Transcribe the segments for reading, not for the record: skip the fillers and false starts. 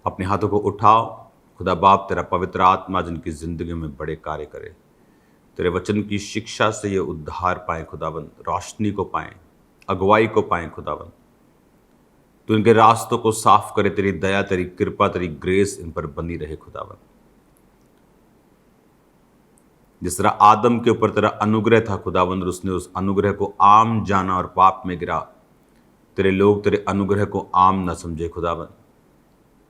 अपने हाथों को उठाओ। खुदा बाप तेरा पवित्र आत्मा जिनकी जिंदगी में बड़े कार्य करे, तेरे वचन की शिक्षा से ये उद्धार पाए खुदाबंद, रोशनी को पाए, अगुवाई को पाए खुदाबंद। तू इनके रास्तों को साफ करे, तेरी दया, तेरी कृपा, तेरी ग्रेस इन पर बनी रहे खुदाबंद। जिस तरह आदम के ऊपर तेरा अनुग्रह था खुदाबंद, उसने उस अनुग्रह को आम जाना और पाप में गिरा। तेरे लोग तेरे अनुग्रह को आम ना समझे खुदाबंद।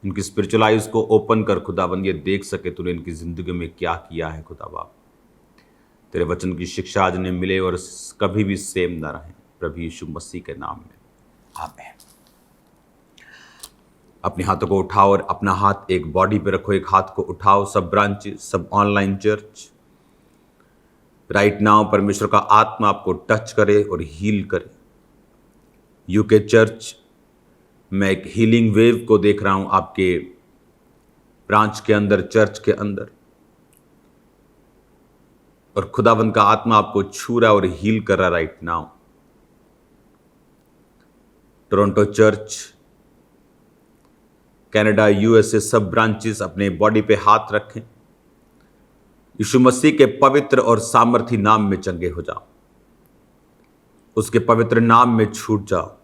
इनकी स्पिरिचुअल आइज को ओपन कर खुदाबंद, ये देख सके तूने इनकी जिंदगी में क्या किया है खुदा बाप। तेरे वचन की शिक्षा आज इन्हें मिले और कभी भी सेम ना रहे, प्रभु यीशु मसीह के नाम में, आमीन। अपने हाथों को उठाओ और अपना हाथ एक बॉडी पे रखो, एक हाथ को उठाओ। सब ब्रांचेस, सब ऑनलाइन चर्च, राइट नाउ परमेश्वर का आत्मा आपको टच करे और हील करे। यूके चर्च, मैं एक हीलिंग वेव को देख रहा हूं आपके ब्रांच के अंदर, चर्च के अंदर, और खुदावंद का आत्मा आपको छू रहा और हील कर रहा right now. Toronto church, Canada, USA, सब ब्रांचेस अपने बॉडी पे हाथ रखें। यीशु मसीह के पवित्र और सामर्थी नाम में चंगे हो जाओ, उसके पवित्र नाम में छूट जाओ,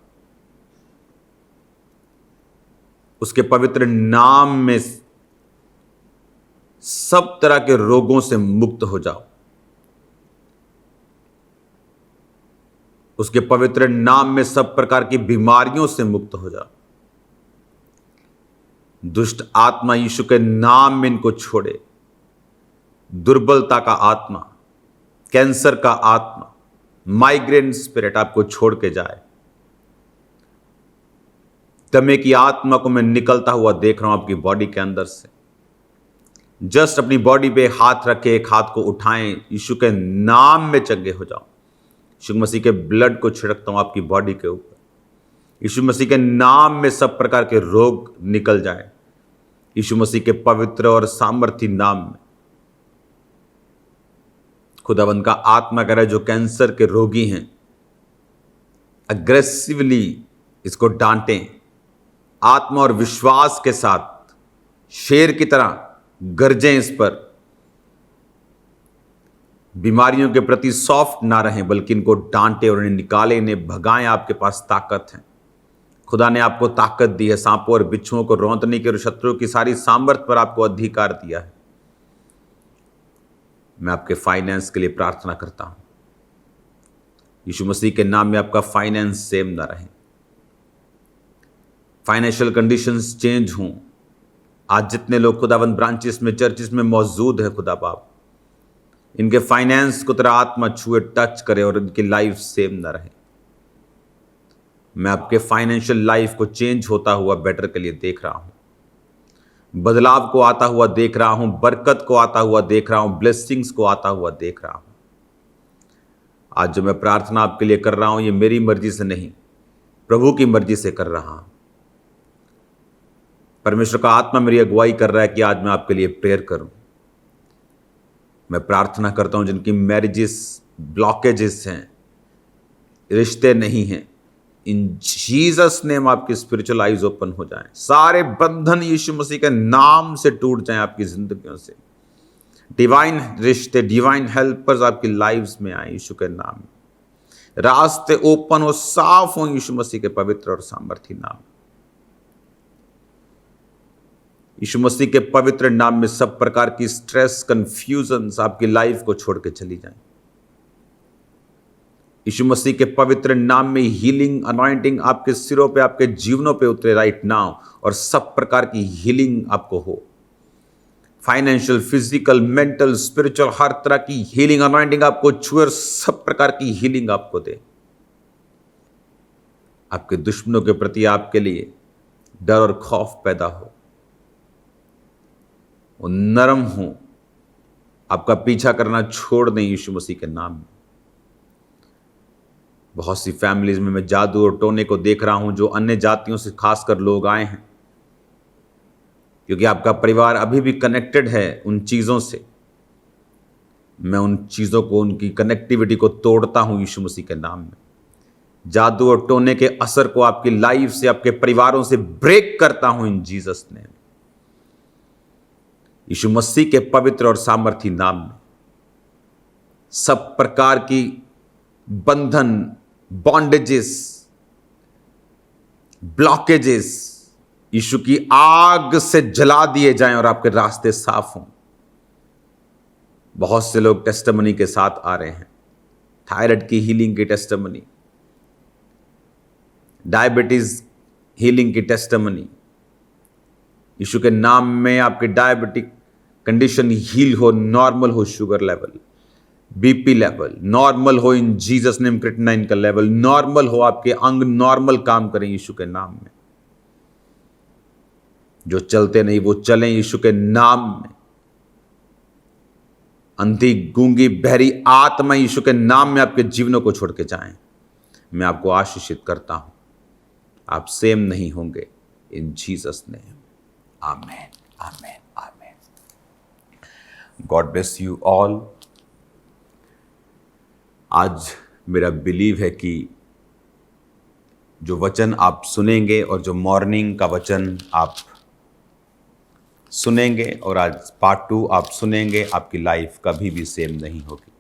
उसके पवित्र नाम में सब तरह के रोगों से मुक्त हो जाओ, उसके पवित्र नाम में सब प्रकार की बीमारियों से मुक्त हो जाओ। दुष्ट आत्मा यीशु के नाम में इनको छोड़े। दुर्बलता का आत्मा, कैंसर का आत्मा, माइग्रेन स्पिरिट आपको छोड़ के जाए। दमे की आत्मा को मैं निकलता हुआ देख रहा हूं आपकी बॉडी के अंदर से। जस्ट अपनी बॉडी पे हाथ रखे, एक हाथ को उठाएं, यीशु के नाम में चंगे हो जाओ। यीशु मसीह के ब्लड को छिड़कता हूं आपकी बॉडी के ऊपर। यीशु मसीह के नाम में सब प्रकार के रोग निकल जाए, यीशु मसीह के पवित्र और सामर्थी नाम में। खुदावंद का आत्मा कह रहा है जो कैंसर के रोगी हैं, अग्रेसिवली इसको डांटें, आत्मा और विश्वास के साथ शेर की तरह गरजें इस पर। बीमारियों के प्रति सॉफ्ट ना रहें, बल्कि इनको डांटे और इन्हें निकालें, इन्हें भगाएं। आपके पास ताकत है, खुदा ने आपको ताकत दी है। सांपों और बिच्छुओं को रौंदने के और शत्रुओं की सारी सामर्थ पर आपको अधिकार दिया है। मैं आपके फाइनेंस के लिए प्रार्थना करता हूं, यीशु मसीह के नाम में आपका फाइनेंस सेम ना रहे, फाइनेंशियल कंडीशंस चेंज हों। आज जितने लोग खुदावंद ब्रांचेस में, चर्चेस में मौजूद है, खुदा बाप इनके फाइनेंस को तेरा आत्मा छुए, टच करे और इनकी लाइफ सेम ना रहे। मैं आपके फाइनेंशियल लाइफ को चेंज होता हुआ बेटर के लिए देख रहा हूं, बदलाव को आता हुआ देख रहा हूं, बरकत को आता हुआ देख रहा हूं, ब्लेसिंग्स को आता हुआ देख रहा हूं। आज जो मैं प्रार्थना आपके लिए कर रहा हूं, ये मेरी मर्जी से नहीं, प्रभु की मर्जी से कर रहा हूं। परमेश्वर का आत्मा मेरी अगुवाई कर रहा है कि आज मैं आपके लिए प्रेयर करूं। मैं प्रार्थना करता हूं जिनकी मैरिजेस ब्लॉकेजेस हैं, रिश्ते नहीं हैं, इन जीसस नेम आपकी स्पिरिचुअल आइज ओपन हो जाएं। सारे बंधन यीशु मसीह के नाम से टूट जाएं आपकी जिंदगियों से। डिवाइन रिश्ते, डिवाइन हेल्पर्स आपकी लाइव्स में आए यीशु के नाम में। रास्ते ओपन हो, साफ हो यीशु मसीह के पवित्र और सामर्थी नाम। यीशु मसीह के पवित्र नाम में सब प्रकार की स्ट्रेस, कंफ्यूजन्स आपकी लाइफ को छोड़ के चली जाएं। यीशु मसीह के पवित्र नाम में हीलिंग अनॉइंटिंग आपके सिरों पे, आपके जीवनों पे उतरे राइट नाउ, और सब प्रकार की हीलिंग आपको हो। फाइनेंशियल, फिजिकल, मेंटल, स्पिरिचुअल, हर तरह की हीलिंग अनॉइंटिंग आपको छुए और सब प्रकार की हीलिंग आपको दे। आपके दुश्मनों के प्रति आपके लिए डर और खौफ पैदा हो, वो नरम हो, आपका पीछा करना छोड़ दें यीशु मसीह के नाम में। बहुत सी फैमिलीज में मैं जादू और टोने को देख रहा हूं, जो अन्य जातियों से खासकर लोग आए हैं, क्योंकि आपका परिवार अभी भी कनेक्टेड है उन चीजों से। मैं उन चीजों को, उनकी कनेक्टिविटी को तोड़ता हूं यीशु मसीह के नाम में। जादू और टोने के असर को आपकी लाइफ से, आपके परिवारों से ब्रेक करता हूं इन जीसस नेम। यीशु मसीह के पवित्र और सामर्थी नाम में सब प्रकार की बंधन, बॉन्डेजेस, ब्लॉकेजेस यीशु की आग से जला दिए जाएं और आपके रास्ते साफ हों। बहुत से लोग टेस्टिमनी के साथ आ रहे हैं, थायराइड की हीलिंग की टेस्टिमनी, डायबिटीज हीलिंग की टेस्टिमनी। यीशु के नाम में आपकी डायबिटिक कंडीशन हील हो, नॉर्मल हो, sugar level, BP level normal हो, इन जीसस नेम क्रिएटिनिन का लेवल नॉर्मल हो, आपके अंग नॉर्मल काम करें यीशु के नाम में। जो चलते नहीं वो चलें यीशु के नाम में। अंधी, गूंगी, बहरी आत्मा यीशु के नाम में आपके जीवनों को छोड़ के जाएं। मैं आपको आशीषित करता हूं, आप सेम नहीं होंगे इन Jesus name. Amen, amen, amen. God bless you all. आज मेरा बिलीव है कि जो वचन आप सुनेंगे और जो मॉर्निंग का वचन आप सुनेंगे और आज पार्ट 2 आप सुनेंगे, आपकी लाइफ कभी भी सेम नहीं होगी।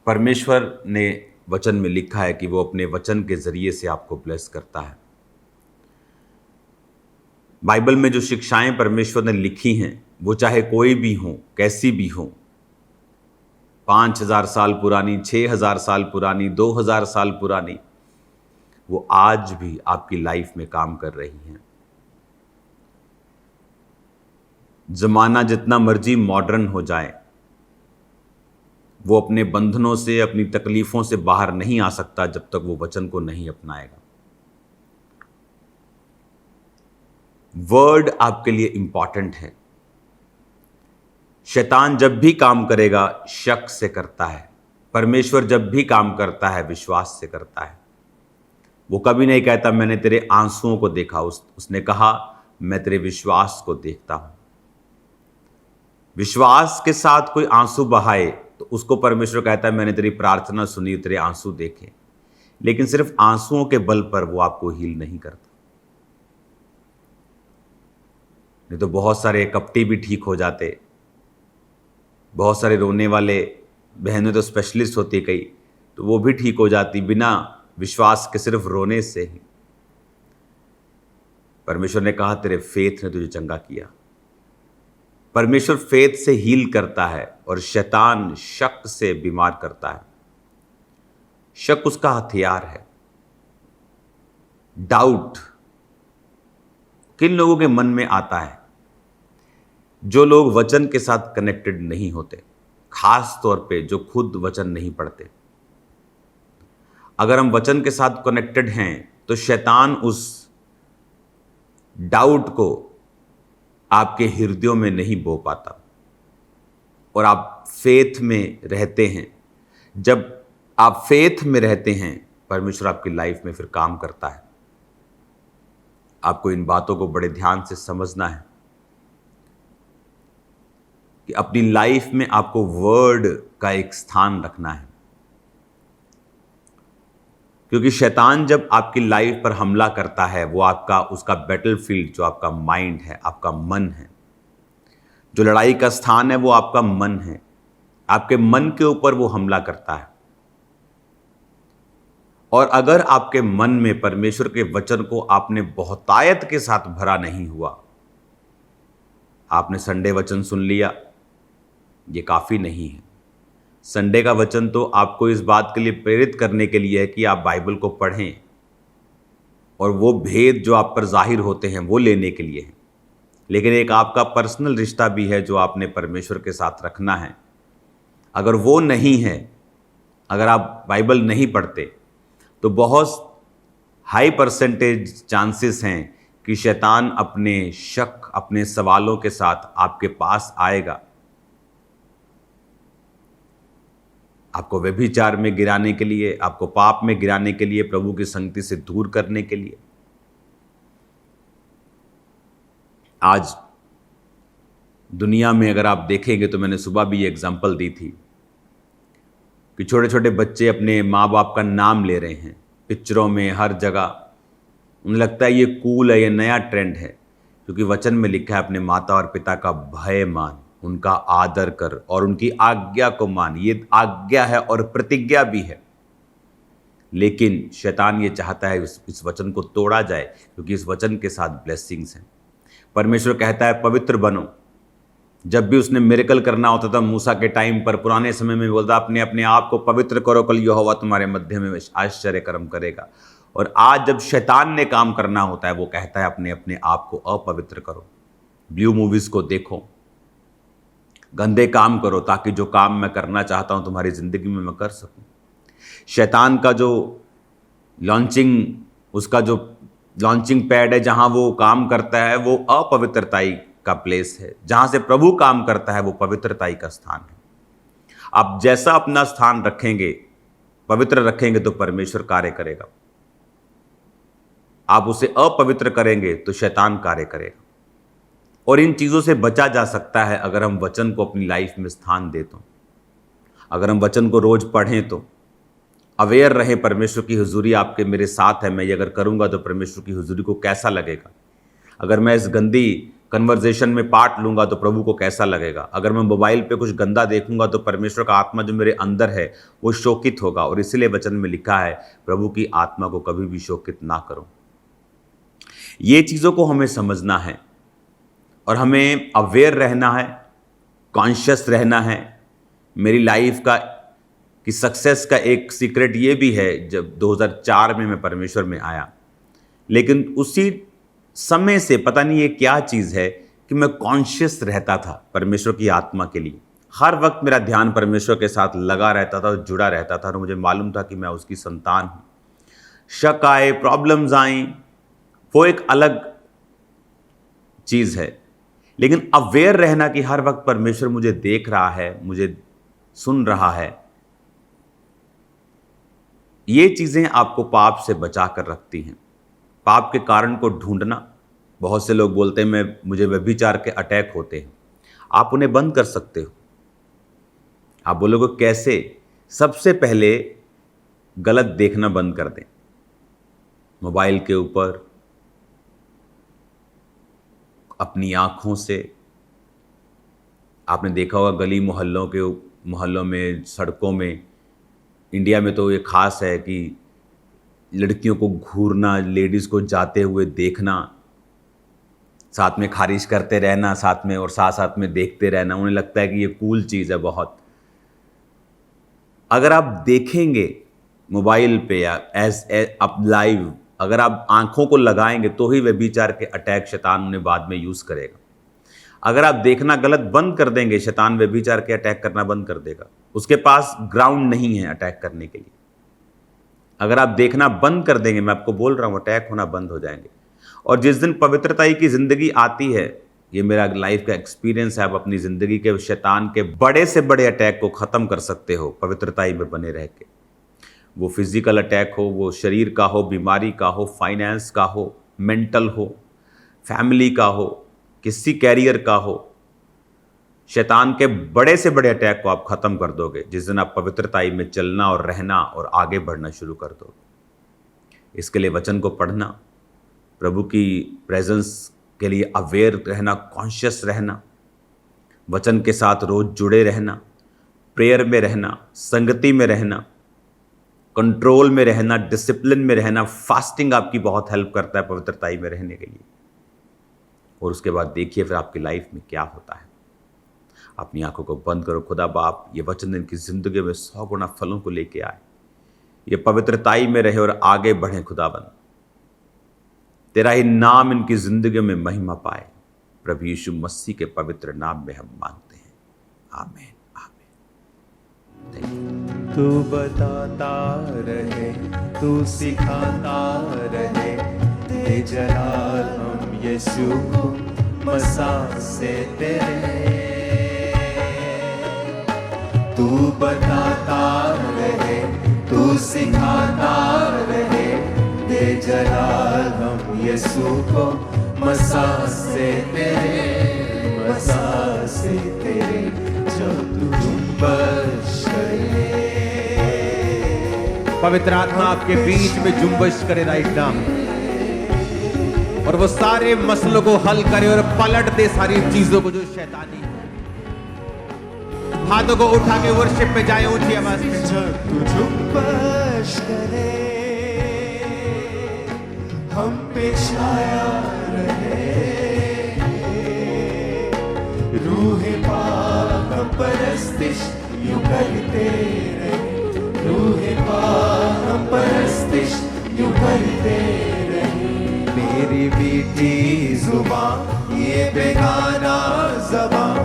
परमेश्वर ने वचन में लिखा है कि वो अपने वचन के जरिए से आपको ब्लेस करता है। बाइबल में जो शिक्षाएं परमेश्वर ने लिखी हैं वो चाहे कोई भी हो, कैसी भी हो, 5000 साल पुरानी, 6000 साल पुरानी, 2000 साल पुरानी, वो आज भी आपकी लाइफ में काम कर रही हैं। जमाना जितना मर्जी मॉडर्न हो जाए, वो अपने बंधनों से, अपनी तकलीफों से बाहर नहीं आ सकता जब तक वो वचन को नहीं अपनाएगा। वर्ड आपके लिए इंपॉर्टेंट है। शैतान जब भी काम करेगा शक से करता है, परमेश्वर जब भी काम करता है विश्वास से करता है। वो कभी नहीं कहता मैंने तेरे आंसुओं को देखा, उसने कहा मैं तेरे विश्वास को देखता हूं। विश्वास के साथ कोई आंसू बहाए तो उसको परमेश्वर कहता है मैंने तेरी प्रार्थना सुनी, तेरे आंसू देखे। लेकिन सिर्फ आंसुओं के बल पर वो आपको हील नहीं करता। नहीं तो बहुत सारे कपटी भी ठीक हो जाते, बहुत सारे रोने वाले बहनें तो स्पेशलिस्ट होती कई, तो वो भी ठीक हो जाती बिना विश्वास के, सिर्फ रोने से ही। परमेश्वर ने कहा तेरे फेथ ने तुझे चंगा किया। परमेश्वर फेथ से हील करता है और शैतान शक से बीमार करता है। शक उसका हथियार है। डाउट किन लोगों के मन में आता है? जो लोग वचन के साथ कनेक्टेड नहीं होते, खास तौर पे जो खुद वचन नहीं पढ़ते। अगर हम वचन के साथ कनेक्टेड हैं तो शैतान उस डाउट को आपके हृदयों में नहीं बो पाता और आप फेथ में रहते हैं। जब आप फेथ में रहते हैं परमेश्वर आपकी लाइफ में फिर काम करता है। आपको इन बातों को बड़े ध्यान से समझना है कि अपनी लाइफ में आपको वर्ड का एक स्थान रखना है, क्योंकि शैतान जब आपकी लाइफ पर हमला करता है वो उसका बैटलफील्ड जो आपका माइंड है, आपका मन है, जो लड़ाई का स्थान है वो आपका मन है। आपके मन के ऊपर वो हमला करता है। और अगर आपके मन में परमेश्वर के वचन को आपने बहुतायत के साथ भरा नहीं हुआ, आपने संडे वचन सुन लिया, ये काफ़ी नहीं है। संडे का वचन तो आपको इस बात के लिए प्रेरित करने के लिए है कि आप बाइबल को पढ़ें और वो भेद जो आप पर जाहिर होते हैं वो लेने के लिए है। लेकिन एक आपका पर्सनल रिश्ता भी है जो आपने परमेश्वर के साथ रखना है। अगर वो नहीं है, अगर आप बाइबल नहीं पढ़ते, तो बहुत हाई परसेंटेज चांसेस हैं कि शैतान अपने शक, अपने सवालों के साथ आपके पास आएगा, आपको व्यभिचार में गिराने के लिए, आपको पाप में गिराने के लिए, प्रभु की संगति से दूर करने के लिए। आज दुनिया में अगर आप देखेंगे तो मैंने सुबह भी ये एग्जाम्पल दी थी कि छोटे छोटे बच्चे अपने माँ बाप का नाम ले रहे हैं, पिक्चरों में हर जगह उन्हें लगता है ये कूल है, ये नया ट्रेंड है, क्योंकि वचन में लिखा है अपने माता और पिता का भय मान, उनका आदर कर और उनकी आज्ञा को मान। ये आज्ञा है और प्रतिज्ञा भी है। लेकिन शैतान ये चाहता है इस वचन को तोड़ा जाए, क्योंकि इस वचन के साथ ब्लेसिंग्स हैं। परमेश्वर कहता है पवित्र बनो। जब भी उसने मिरेकल करना होता था मूसा के टाइम पर, पुराने समय में बोलता अपने अपने आप को पवित्र करो, कल यहोवा तुम्हारे मध्य में आश्चर्य कर्म करेगा। और आज जब शैतान ने काम करना होता है, वो कहता है अपने अपने आप को अपवित्र करो, ब्लू मूवीज को देखो, गंदे काम करो, ताकि जो काम मैं करना चाहता हूं तुम्हारी जिंदगी में मैं कर सकूं। शैतान का जो उसका जो लॉन्चिंग पैड है, जहां वो काम करता है, वो अपवित्रताई का प्लेस है। जहां से प्रभु काम करता है वो पवित्रताई का स्थान है। आप जैसा अपना स्थान रखेंगे, पवित्र रखेंगे, तो परमेश्वर कार्य करेगा। आप उसे अपवित्र करेंगे तो शैतान कार्य करेगा। और इन चीजों से बचा जा सकता है अगर हम वचन को अपनी लाइफ में स्थान दें तो, अगर हम वचन को रोज पढ़ें तो, अवेयर रहें परमेश्वर की हुजूरी आपके मेरे साथ है, मैं ये अगर करूंगा तो परमेश्वर की हुजूरी को कैसा लगेगा। अगर मैं इस गंदी कन्वर्जेशन में पार्ट लूंगा तो प्रभु को कैसा लगेगा। अगर मैं मोबाइल पे कुछ गंदा देखूंगा तो परमेश्वर का आत्मा जो मेरे अंदर है वो शोकित होगा। और इसीलिए वचन में लिखा है प्रभु की आत्मा को कभी भी शोकित ना करो। ये चीज़ों को हमें समझना है और हमें अवेयर रहना है, कॉन्शियस रहना है। मेरी लाइफ की सक्सेस का एक सीक्रेट ये भी है, जब 2004 में मैं परमेश्वर में आया, लेकिन उसी समय से पता नहीं ये क्या चीज़ है कि मैं कॉन्शियस रहता था परमेश्वर की आत्मा के लिए। हर वक्त मेरा ध्यान परमेश्वर के साथ लगा रहता था, जुड़ा रहता था, और मुझे मालूम था कि मैं उसकी संतान हूँ। शक आए, प्रॉब्लम्स आई, वो एक अलग चीज़ है, लेकिन अवेयर रहना कि हर वक्त परमेश्वर मुझे देख रहा है, मुझे सुन रहा है, ये चीज़ें आपको पाप से बचा कर रखती हैं। पाप के कारण को ढूंढना, बहुत से लोग बोलते हैं मुझे व्यभिचार के अटैक होते हैं। आप उन्हें बंद कर सकते हो। आप बोलोगे कैसे? सबसे पहले गलत देखना बंद कर दें। मोबाइल के ऊपर, अपनी आंखों से। आपने देखा होगा गली मोहल्लों में, सड़कों में, इंडिया में तो ये खास है कि लड़कियों को घूरना, लेडीज़ को जाते हुए देखना, साथ में खारिज करते रहना, साथ में देखते रहना। उन्हें लगता है कि ये कूल चीज़ है बहुत। अगर आप देखेंगे मोबाइल पे या अब लाइव, अगर आप आंखों को लगाएंगे तो ही व्यभिचार के अटैक शैतान उन्हें बाद में यूज़ करेगा। अगर आप देखना गलत बंद कर देंगे, शैतान व्यभिचार के अटैक करना बंद कर देगा। उसके पास ग्राउंड नहीं है अटैक करने के लिए। अगर आप देखना बंद कर देंगे, मैं आपको बोल रहा हूँ, अटैक होना बंद हो जाएंगे। और जिस दिन पवित्रताई की ज़िंदगी आती है, ये मेरा लाइफ का एक्सपीरियंस है, आप अपनी ज़िंदगी के शैतान के बड़े से बड़े अटैक को ख़त्म कर सकते हो पवित्रताई में बने रह के। वो फिजिकल अटैक हो, वो शरीर का हो, बीमारी का हो, फाइनेंस का हो, मेंटल हो, फैमिली का हो, किसी कैरियर का हो। शैतान के बड़े से बड़े अटैक को आप ख़त्म कर दोगे जिस दिन आप पवित्रताई में चलना और रहना और आगे बढ़ना शुरू कर दोगे। इसके लिए वचन को पढ़ना, प्रभु की प्रेजेंस के लिए अवेयर रहना, कॉन्शियस रहना, वचन के साथ रोज जुड़े रहना, प्रेयर में रहना, संगति में रहना, कंट्रोल में रहना, डिसिप्लिन में रहना। फास्टिंग आपकी बहुत हेल्प करता है पवित्रताई में रहने के लिए। और उसके बाद देखिए फिर आपकी लाइफ में क्या होता है। अपनी आंखों को बंद करो। खुदा बाप ये वचन इनकी जिंदगी में 100 गुना फलों को लेके आए, ये पवित्रताई में रहे और आगे बढ़े। खुदाबंद तेरा ही नाम इनकी जिंदगी में महिमा पाए। प्रभु यीशु मसीह के पवित्र नाम में हम मांगते हैं, आमीन, आमीन। तू बताता रहे, तू सिखाता रहे, ते जलाल हम यीशु को मसा से तेरे। तू बताता रहे, तू सिखाता रहे, दे जलाल हम यीशु को मसा से तेरे, मसा से तेरे। जब तू जुम्बश करे, पवित्र आत्मा आपके बीच में जुम्बश करे राइट नाम। और वो सारे मसलों को हल करे और पलट दे सारी चीजों को जो शैतानी है। हाथों को उठा के वर्शिप पे जाए ऊंची आवाज में। जब तू जुम्बश करे हम पे छाया रहे, रूहे पाक हम परस्तिश यूं करते रहे, रूहे पाक हम परस्तिश यूं करते रहे। मेरी मीठी जुबान ये बेगाना ज़बान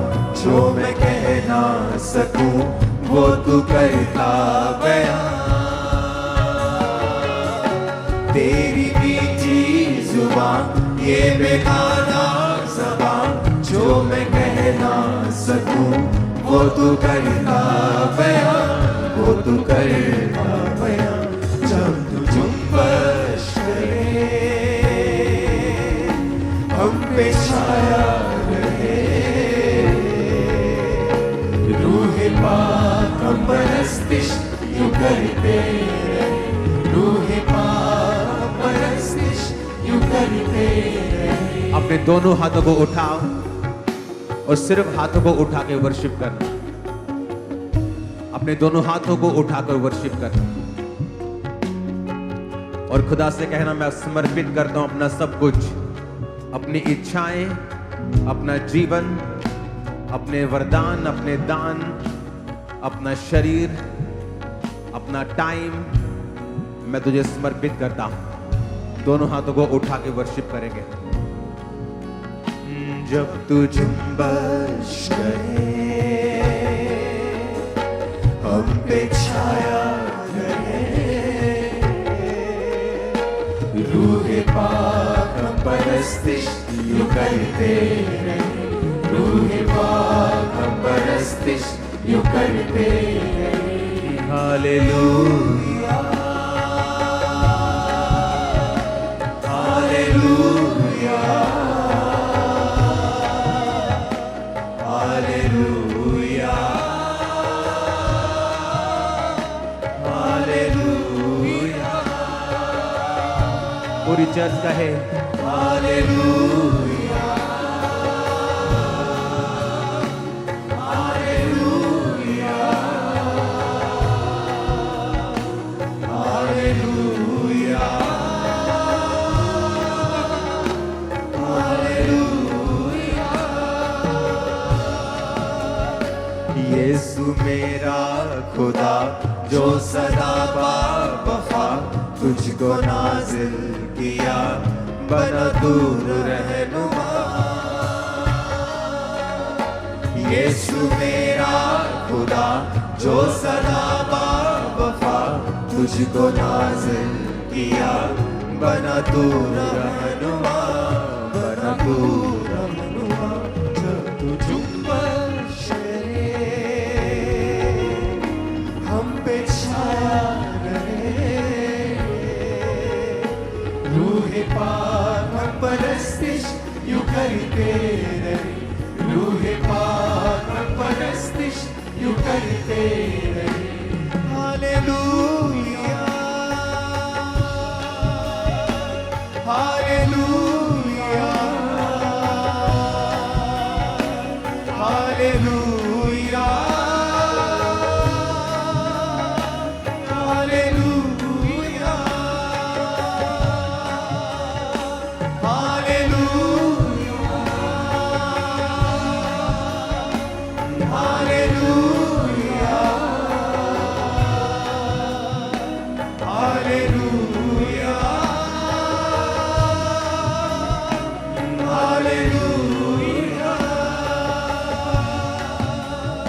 जो मैं कह ना सकूं वो तू करता बयां। तेरी मीठी जुबान ये बेगाना ज़बान जो मैं कह ना सकूं वो तू करता बयां, वो तू करता बयां। जब तू जुम्बश करे हम पे छाया रहे, रूहे पाक हम परस्तिश यूं करते रहे, रूहे पाक हम परस्तिश यूं करते रहे। अपने दोनों हाथों को उठाओ और सिर्फ हाथों को उठा के वर्शिप करना। अपने दोनों हाथों को उठाकर वर्शिप करना और खुदा से कहना, मैं समर्पित करता हूं अपना सब कुछ, अपनी इच्छाएं, अपना जीवन, अपने वरदान, अपने दान, अपना शरीर, अपना टाइम मैं तुझे समर्पित करता हूं। दोनों हाथों को उठा के वर्शिप करेंगे। जब तू जुम्बश करे हम पे छाया रहे, रूहे पाक हम परस्तिश यूं करते रहे, रूहे पाक हम परस्तिश यूं करते रहे। Hallelujah hallelujah hallelujah hallelujah. पूरी चर्च कहे हालेलुया हालेलुया हालेलुया हालेलुया। यीशु मेरा खुदा जो सदा बावफा तुझको नाजिल किया बना दूर रहनुमा। यीशु मेरा खुदा जो सदा बावफा तुझको नाजिल किया बना दूर रहनुमा, बना दूर रहनुमा। जब तू जुम्बश करे हम पे छाया रहे, रूहे पाक हम परस्तिश यूं करते रहे, रूहे पाक हम परस्तिश यूं करते रहे। Hallelujah hallelujah